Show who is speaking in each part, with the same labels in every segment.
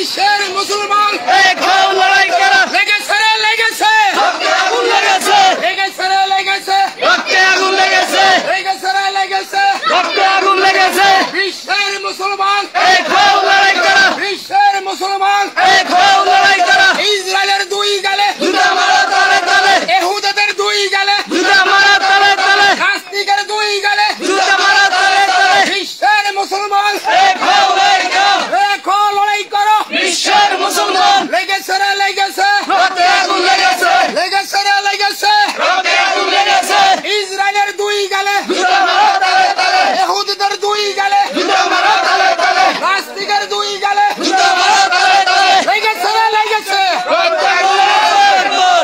Speaker 1: বিশ্বের মুসলমান
Speaker 2: এক হও লড়াই করো
Speaker 1: লেগেছে রে লেগেছে
Speaker 2: রক্তে আগুন লেগেছে
Speaker 1: লেগেছে রে লেগেছে
Speaker 2: রক্তে আগুন লেগেছে
Speaker 1: লেগেছে রে লেগেছে
Speaker 2: রক্তে আগুন লেগেছে
Speaker 1: বিশ্বের মুসলমান
Speaker 2: এক হও লড়াই করো
Speaker 1: বিশ্বের মুসলমান
Speaker 2: এক হও লড়াই করো
Speaker 1: ইসরায়েলের দুই গালে
Speaker 2: জুতা মারো তালে তালে
Speaker 1: ইহুদিদের দুই গালে
Speaker 2: জুতা মারো তালে তালে
Speaker 1: নাস্তিকের দুই গালে
Speaker 2: জুতা মারো তালে তালে
Speaker 1: বিশ্বের মুসলমান
Speaker 2: এক হও লড়াই করো
Speaker 1: দেখো লড়াই করো
Speaker 2: বিশ্বের মুসলমান
Speaker 1: লেগেছে রে লেগেছে
Speaker 2: রক্তে আগুন লেগেছে
Speaker 1: লেগেছে রে লেগেছে
Speaker 2: রক্তে আগুন লেগেছে
Speaker 1: ইসরায়েলের দুই গালে
Speaker 2: জুতা মারো তালে তালে
Speaker 1: ইহুদিদের দুই গালে
Speaker 2: জুতা মারো তালে তালে
Speaker 1: নাস্তিকের দুই গালে
Speaker 2: জুতা মারো তালে তালে
Speaker 1: লেগেছে রে লেগেছে
Speaker 2: রক্তে আগুন লেগেছে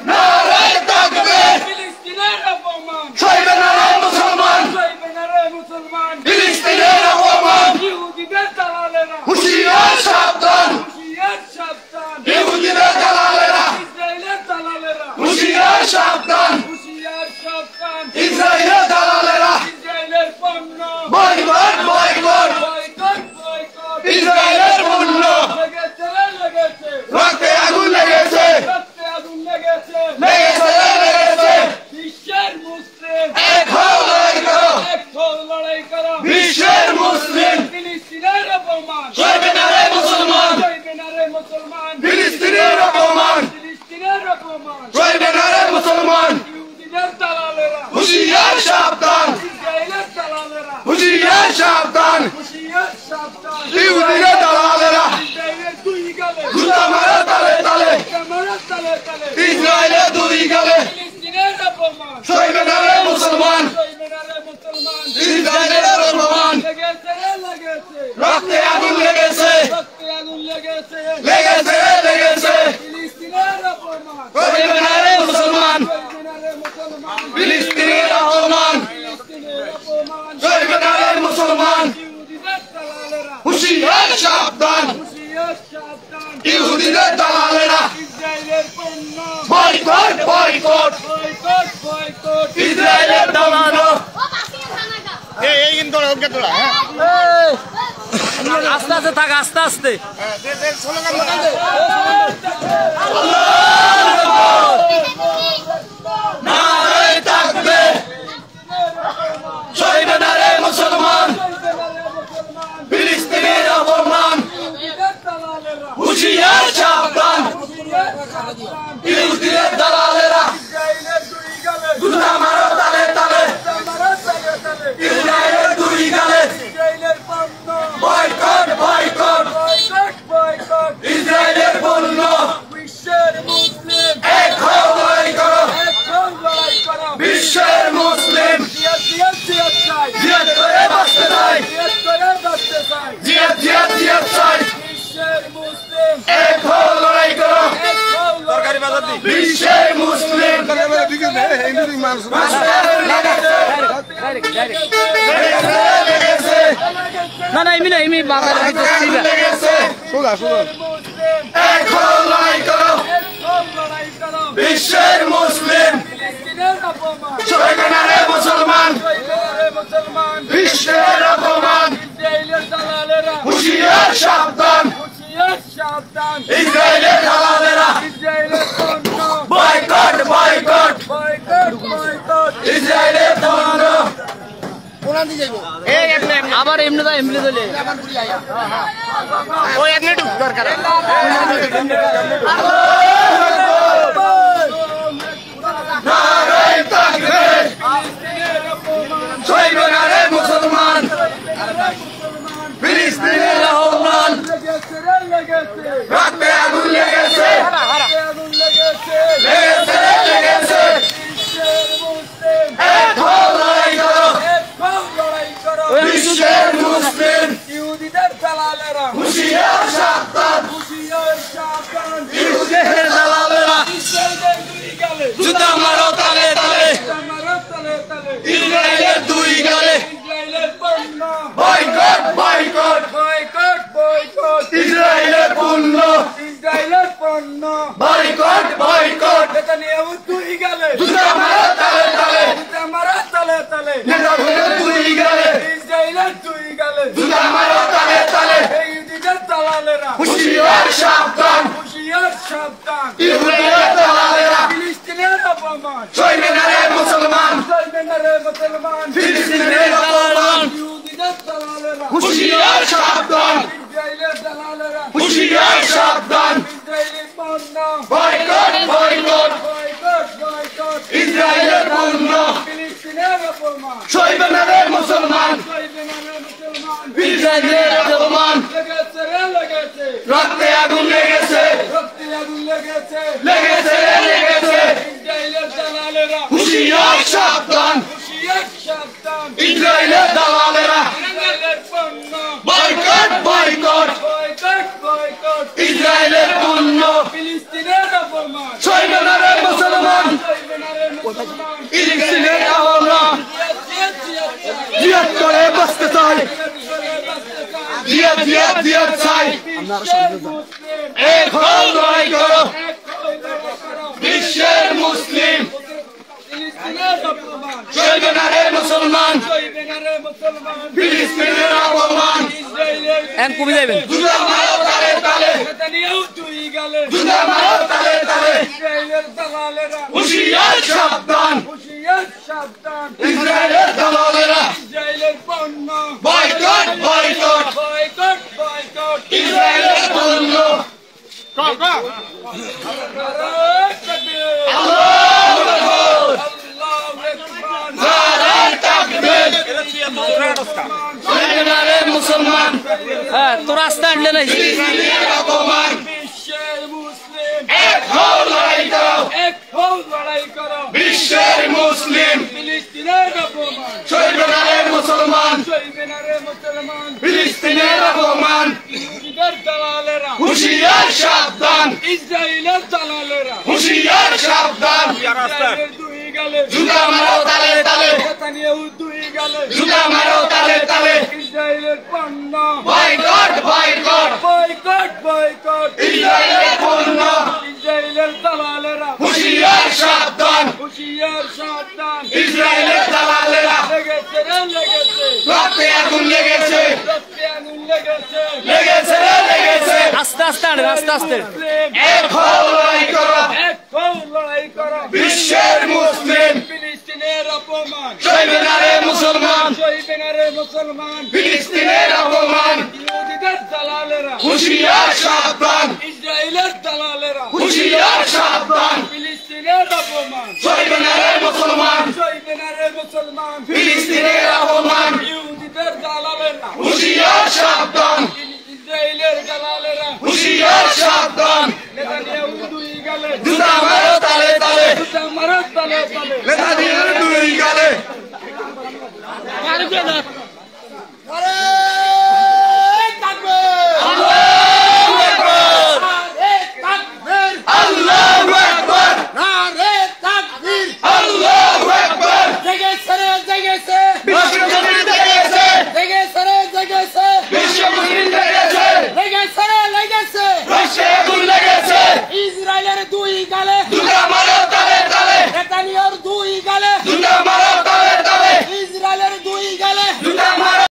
Speaker 2: নারায়ে তাকবীর
Speaker 3: ফিলিস্তিনের অপমান
Speaker 2: সইবে না রে মুসলমান
Speaker 3: সইবে না রে মুসলমান
Speaker 2: ফিলিস্তিনের অপমান
Speaker 3: ইহুদিদের দালালেরা
Speaker 2: হুঁশিয়ার সাবধান
Speaker 3: হুঁশিয়ার সাবধান
Speaker 2: ইহুদিদের দালালেরা
Speaker 3: ইসরায়েলের দালালেরা
Speaker 2: হুঁশিয়ার সাবধান
Speaker 3: হুঁশিয়ার সাবধান
Speaker 2: ইসরায়েলের দালালেরা
Speaker 3: ইসরায়েলের পণ্য
Speaker 2: বয়কট বয়কট
Speaker 3: বয়কট বয়কট
Speaker 2: ইসরায়েলের পণ্য
Speaker 3: লেগেছে রে লেগেছে
Speaker 2: রক্তে আগুন লেগেছে
Speaker 3: রক্তে আগুন লেগেছে
Speaker 2: লেগেছে লেগেছে
Speaker 3: বিশ্বের মুসলিম
Speaker 2: এক হও লড়াই করো
Speaker 3: এক হও লড়াই করো
Speaker 2: বিশ্বের মুসলিম
Speaker 3: ফিলিস্তিনের অপমান
Speaker 2: সইবে না রে মুসলমান
Speaker 3: সইবে না রে মুসলমান
Speaker 2: ফিলিস্তিনের অপমান
Speaker 3: ফিলিস্তিনের অপমান
Speaker 2: সইবে না রে মুসলমান
Speaker 3: ইহুদিদের দালালেরা
Speaker 2: হুঁশিয়ার সাবধান
Speaker 3: ইসরায়েলের দালালেরা
Speaker 2: হুঁশিয়ার সাবধান
Speaker 3: হুঁশিয়ার সাবধান
Speaker 2: ইহুদিদের দালালেরা
Speaker 3: ইসরায়েলের দুই গালে
Speaker 2: জুতা মারো তালে তালে
Speaker 3: ক্যামেরা তালে তালে
Speaker 2: ইসরায়েলের দুই গালে
Speaker 3: ফিলিস্তিনের অপমান
Speaker 2: সইবে না রে মুসলমান
Speaker 3: সইবে না রে মুসলমান
Speaker 2: ইসরায়েলের অপমান
Speaker 3: লেগেছে রে লেগেছে
Speaker 2: রক্তে আগুন লেগেছে
Speaker 3: রক্তে আগুন লেগেছে
Speaker 2: লেগেছে লেগেছে
Speaker 3: ফিলিস্তিনের অপমান
Speaker 2: সইবে না রে মুসলমান
Speaker 3: সইবে না রে মুসলমান
Speaker 2: ফিলিস্তিনের অপমান
Speaker 3: ফিলিস্তিনের অপমান
Speaker 2: সইবে না রে মুসলমান
Speaker 3: ইহুদিদের দালালেরা
Speaker 2: হুঁশিয়ার সাবধান
Speaker 3: হুঁশিয়ার সাবধান
Speaker 2: ইহুদিদের দালালেরা
Speaker 3: ইসরায়েলের পণ্য
Speaker 2: বয়কট বয়কট
Speaker 3: বয়কট বয়কট
Speaker 2: ইসরায়েলের দালালো
Speaker 1: আস্তে আস্তে থাক আস্তে আস্তে
Speaker 2: নারায়ে তাকবীর সইবে না রে মুসলমান ফিলিস্তিনের অপমান
Speaker 3: ইহুদিদের দালালেরা
Speaker 2: হুঁশিয়ার সাবধান
Speaker 3: হুঁশিয়ার সাবধান
Speaker 2: ইহুদিদের দালালেরা
Speaker 3: ইসরায়েলের দুই গালে
Speaker 2: জুতা মারো তালে তালে
Speaker 3: ক্যামেরা তালে তালে
Speaker 2: ইসরায়েলের দুই গালে
Speaker 3: ইসরায়েলের পণ্য
Speaker 2: বয়কট বয়কট
Speaker 3: বয়কট বয়কট
Speaker 2: ইসরায়েলের পণ্য
Speaker 3: বিশ্বের মুসলিম
Speaker 2: এক হও লড়াই করো
Speaker 3: এক হও লড়াই করো
Speaker 2: বিশ্বের মুসলিম
Speaker 3: জিয়াদ জিয়াদ জিয়াদ চাই
Speaker 2: জিহাদ করে বাঁচতে চাই
Speaker 3: জিয়াদ করে বাঁচতে চাই
Speaker 2: জিহাদ জিহাদ জিহাদ চাই
Speaker 3: বিশ্বের মুসলিম
Speaker 2: এক হও লড়াই করো
Speaker 3: এক হও লড়াই করো
Speaker 2: বিশ্বের মুসলিম লেগেছে
Speaker 1: না না এমনি এমনি বাবার
Speaker 2: লেগেছে
Speaker 3: মুসলিম
Speaker 2: এক হও লড়াই করো
Speaker 3: এক হও লড়াই করো
Speaker 2: বিশ্বের মুসলিম
Speaker 3: ফিলিস্তিনের অপমান
Speaker 2: সইবে না রে মুসলমান
Speaker 3: সইবে না রে মুসলমান
Speaker 2: বিশ্বের অপমান
Speaker 3: ইসরায়েলের দালালেরা
Speaker 2: হুঁশিয়ার সাবধান
Speaker 3: হুঁশিয়ার সাবধান
Speaker 2: ইসরায়েলের দালালেরা
Speaker 3: ইসরায়েলের পণ্য
Speaker 2: বয়কট বয়কট
Speaker 3: বয়কট বয়কট
Speaker 2: ইসরায়েলের পণ্য
Speaker 1: আবার এমনি তো এমনি চলে
Speaker 2: নারায়ে তাকবীর
Speaker 3: ফিলিস্তিনের অপমান
Speaker 2: সইবে না রে মুসলমান ফিলিস্তিনের অপমান
Speaker 3: লেগেছে রে লেগেছে
Speaker 2: রক্তে আগুন লেগেছে
Speaker 3: আগুন লেগেছে
Speaker 2: লেগেছে লেগেছে
Speaker 3: বিশ্বের মুসলিম
Speaker 2: এক হও লড়াই করো
Speaker 3: এক হও লড়াই করো
Speaker 2: বিশ্বের মুসলিম
Speaker 3: ইহুদিদের দালালেরা
Speaker 2: হুঁশিয়ার সাবধান
Speaker 3: হুঁশিয়ার সাবধান
Speaker 2: ইহুদিদের দালালেরা
Speaker 3: ইসরায়েলের দুই গালে
Speaker 2: জুতা মারো তালে তালে
Speaker 3: ক্যামেরা তালে তালে
Speaker 2: ইসরায়েলের দুই গালে
Speaker 3: ইসরায়েলের পণ্য
Speaker 2: বয়কট বয়কট
Speaker 3: বয়কট বয়কট
Speaker 2: ইসরায়েলের পণ্য
Speaker 3: ইসরায়েলের পণ্য
Speaker 2: বয়কট বয়কট
Speaker 3: নেতানিয়াহু দুই গালে
Speaker 2: জুতা মারো তালে তালে
Speaker 3: ক্যামেরা তালে তালে
Speaker 2: নেতানিয়াহুর দুই গালে
Speaker 3: ইসরায়েলের দুই গালে
Speaker 2: জুতা মারো তালে তালে
Speaker 3: ইহুদিদের
Speaker 2: সাবধান
Speaker 3: হুঁশিয়ার সাবধান
Speaker 2: ইসরায়েলের দালালেরা
Speaker 3: ফিলিস্তিনের অপমান
Speaker 2: সইবে না রে মুসলমান
Speaker 3: চলবে না রে মুসলমান
Speaker 2: ফিলিস্তিনের অপমান
Speaker 3: ইহুদিদের দালালেরা
Speaker 2: হুঁশিয়ার সাবধান
Speaker 3: ইসরায়েলের দালালেরা
Speaker 2: হুঁশিয়ার সাবধান
Speaker 3: ইসরায়েলি পণ্য
Speaker 2: বয়কট বয়কট
Speaker 3: বয়কট বয়কট
Speaker 2: ইসরায়েলের পণ্য
Speaker 3: ফিলিস্তিনের অপমান
Speaker 2: সইবে না রে মুসলমান
Speaker 3: চলবে না রে মুসলমান
Speaker 2: ইসরায়েলের অপমান
Speaker 3: লেগেছে রে লেগেছে
Speaker 2: রক্তে আগুন লেগেছে
Speaker 3: রক্তে আগুন লেগেছে
Speaker 2: লেগেছে রে লেগেছে
Speaker 3: ইসরায়েলের দালালেরা
Speaker 2: হুঁশিয়ার সাবধান
Speaker 3: হুঁশিয়ার সাবধান
Speaker 2: ইসরায়েলের দালালেরা
Speaker 3: ইসরায়েলের পণ্য
Speaker 2: বয়কট বয়কট
Speaker 3: বয়কট বয়কট
Speaker 2: ইসরায়েলের পণ্য
Speaker 3: ফিলিস্তিনের অপমান
Speaker 2: সইবে না রে মুসলমান
Speaker 3: চলবে না রে মুসলমান
Speaker 2: ফিলিস্তিনের অপমান
Speaker 3: জিয়াদ
Speaker 2: জিয়াদ করে বাঁচতে চাই জিয়াদ জিয়াদ জিয়াদ চাই এক হও লড়াই করো বিশ্বের মুসলিম সইবে না রে মুসলমান ফিলিস্তিনের অপমান
Speaker 1: এন কমে যাবেন
Speaker 2: জুতা মারো তালে তালে জুতা মারো তালে তালে হুঁশিয়ার সাবধান ইসরায়েলের দালালেরা বয়কট বয়কট ইসরায়েলের পণ্য নারায়ে তাকবীর সইবে না রে মুসলমান
Speaker 1: হ্যাঁ তোর রাস্তা আনলে নাই
Speaker 2: ফিলিস্তিনের অপমান
Speaker 3: বিশ্বের মুসলিম
Speaker 2: এক হও লড়াই করো
Speaker 3: এক হও লড়াই করো
Speaker 2: বিশ্বের মুসলিম
Speaker 3: ফিলিস্তিনের অপমান
Speaker 2: সইবে না রে মুসলমান
Speaker 3: চলবে না রে মুসলমান
Speaker 2: ফিলিস্তিনের অপমান
Speaker 3: ইহুদিদের দালালেরা
Speaker 2: হুঁশিয়ার সাবধান
Speaker 3: ইসরায়েলের দালালেরা
Speaker 2: হুঁশিয়ার সাবধান
Speaker 3: ইসরায়েলের দুই গালে
Speaker 2: জুতা মারো তালে তালে
Speaker 3: নেতানিয়াহু দুই গালে
Speaker 2: জুতা মারো তালে তালে
Speaker 3: ইসরায়েলের পণ্য
Speaker 2: বয়কট বয়কট
Speaker 3: বয়কট বয়কট
Speaker 2: ইসরায়েলের পণ্য
Speaker 3: ইসরায়েলের দালালেরা
Speaker 2: হুঁশিয়ার সাবধান
Speaker 3: হুঁশিয়ার সাবধান
Speaker 2: ইসরায়েলের দালালেরা
Speaker 3: লেগেছে রে লেগেছে
Speaker 2: রক্তে আগুন লেগেছে
Speaker 3: রক্তে আগুন লেগেছে
Speaker 2: লেগেছে রে লেগেছে
Speaker 1: আস্তে আস্তে আনবে আস্তে আস্তে
Speaker 3: মুসলিম
Speaker 2: এক হও লড়াই করো
Speaker 3: এক হও লড়াই করো
Speaker 2: বিশ্বের মুসলিম
Speaker 3: ফিলিস্তিনের অপমান
Speaker 2: সইবে না রে মুসলমান
Speaker 3: চলবে না রে মুসলমান
Speaker 2: ফিলিস্তিনের অপমান
Speaker 3: ইহুদিদের দালালেরা
Speaker 2: হুঁশিয়ার সাবধান
Speaker 3: ইসরায়েলের দালালেরা
Speaker 2: হুঁশিয়ার সাবধান
Speaker 3: ফিলিস্তিনের অপমান
Speaker 2: সইবে না রে মুসলমান
Speaker 3: চলবে না রে মুসলমান
Speaker 2: ফিলিস্তিনের অপমান
Speaker 3: ইহুদিদের দালালেরা
Speaker 2: হুঁশিয়ার সাবধান